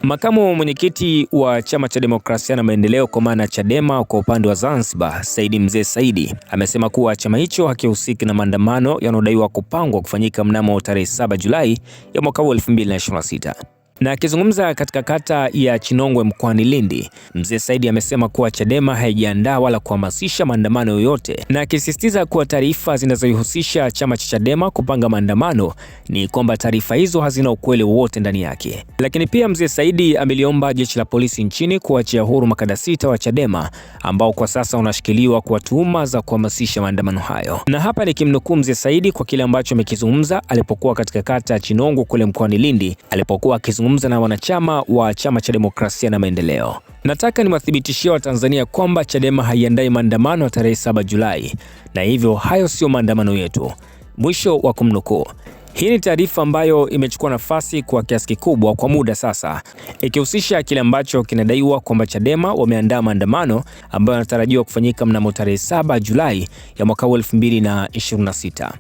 Makamu mwenyekiti wa Chama cha Demokrasia na Maendeleo kwa maana Chadema kwa upande wa Zanzibar, Said Mzee Said, amesema kuwa chama hicho hakihusiki na maandamano yanayodaiwa kupangwa kufanyika mnamo tarehe 7 Julai ya mwaka 2026. Na akizungumza katika kata ya Chinongwe mkoani Lindi, Mzee Said amesema kuwa Chadema haijaandaa wala kuhamasisha maandamano yoyote, na akisisitiza kuwa taarifa zinazoihusisha chama cha Chadema kupanga maandamano ni kwamba taarifa hizo hazina ukweli wowote ndani yake. Lakini pia Mzee Said ameliomba jeshi la polisi nchini kuachia huru makada 6 wa Chadema ambao kwa sasa wanashikiliwa kwa tuhuma za kuhamasisha maandamano hayo. Na hapa nikimnukuu Mzee Said kwa kile ambacho amekizungumza alipokuwa katika kata ya Chinongwe kule mkoani Lindi, alipokuwa akizungumza na wanachama wa Chama cha Demokrasia na Maendeleo. Nataka niwathibitishie Watanzania kwamba Chadema haiandai maandamano ya tarehe 7 Julai, na hivyo hayo sio maandamano yetu. Mwisho wa kumnukuu. Hii ni taarifa ambayo imechukua nafasi kwa kiasi kikubwa kwa muda sasa, ikihusisha kile ambacho kinadaiwa kwamba Chadema wameandaa maandamano ambayo yanatarajiwa kufanyika mnamo tarehe 7 Julai ya mwaka 2026.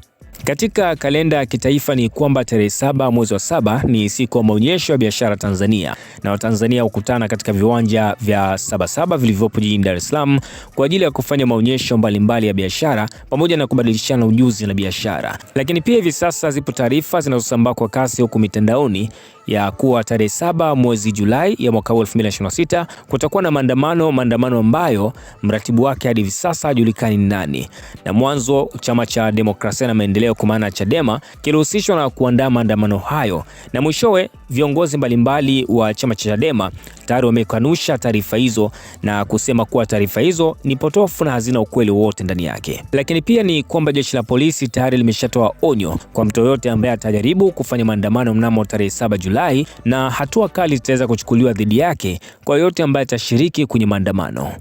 Katika kalenda ya kitaifa ni kwamba tarehe 7 mwezi wa 7 ni siku ya maonyesho ya biashara Tanzania, na Watanzania hukutana katika viwanja vya Sabasaba vilivyopo jijini Dar es Salaam kwa ajili ya kufanya maonyesho mbalimbali ya biashara pamoja na kubadilishana ujuzi na biashara. Lakini pia hivi sasa zipo taarifa zinazosambaa kwa kasi huku mitandaoni ya kuwa tarehe 7 mwezi Julai ya mwaka 2026 kutakuwa na maandamano ambayo mratibu wake hadi hivi sasa hajulikani ni nani. Na mwanzo Chama cha Demokrasia na Maendeleo kwa maana Chadema kilihusishwa na kuandaa maandamano hayo, na mwishowe viongozi mbalimbali wa chama cha Chadema tayari wamekanusha taarifa hizo na kusema kuwa taarifa hizo ni potofu na hazina ukweli wote ndani yake. Lakini pia ni kwamba jeshi la polisi tayari limeshatoa onyo kwa mtu yoyote ambaye atajaribu kufanya maandamano mnamo tarehe 7 Julai, na hatua kali zitaweza kuchukuliwa dhidi yake kwa yote ambaye atashiriki kwenye maandamano.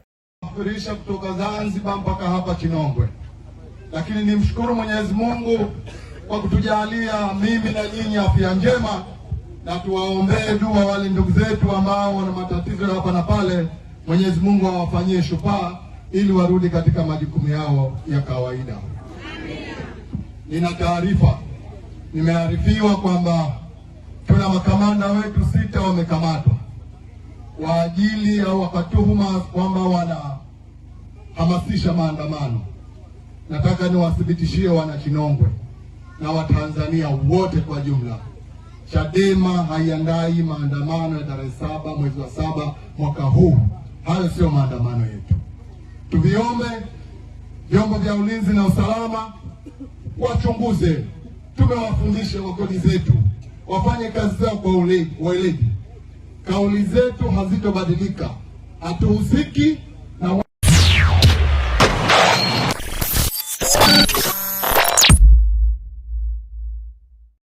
Kufirisha kutoka Zanzibar mpaka hapa Chinongwe. Lakini nimshukuru Mwenyezi Mungu kwa kutujalia mimi na nyinyi afya njema, na tuwaombee dua wale ndugu zetu ambao wana matatizo hapa na pale. Mwenyezi Mungu awafanyie shufaa ili warudi katika majukumu yao ya kawaida. Nina taarifa, nimearifiwa kwamba tuna makamanda wetu 6 wamekamatwa kwa ajili au wakatuhuma kwamba wanahamasisha maandamano. Nataka niwathibitishie wana Chinongwe na Watanzania wote kwa jumla, Chadema haiandai maandamano ya tarehe 7 mwezi wa 7 mwaka huu. Hayo sio maandamano yetu. Tuviombe vyombo vya ulinzi na usalama wachunguze. Tumewafundisha wakodi zetu wafanye kazi zao kwa weledi. Kauli zetu hazitobadilika. Hatuhusiki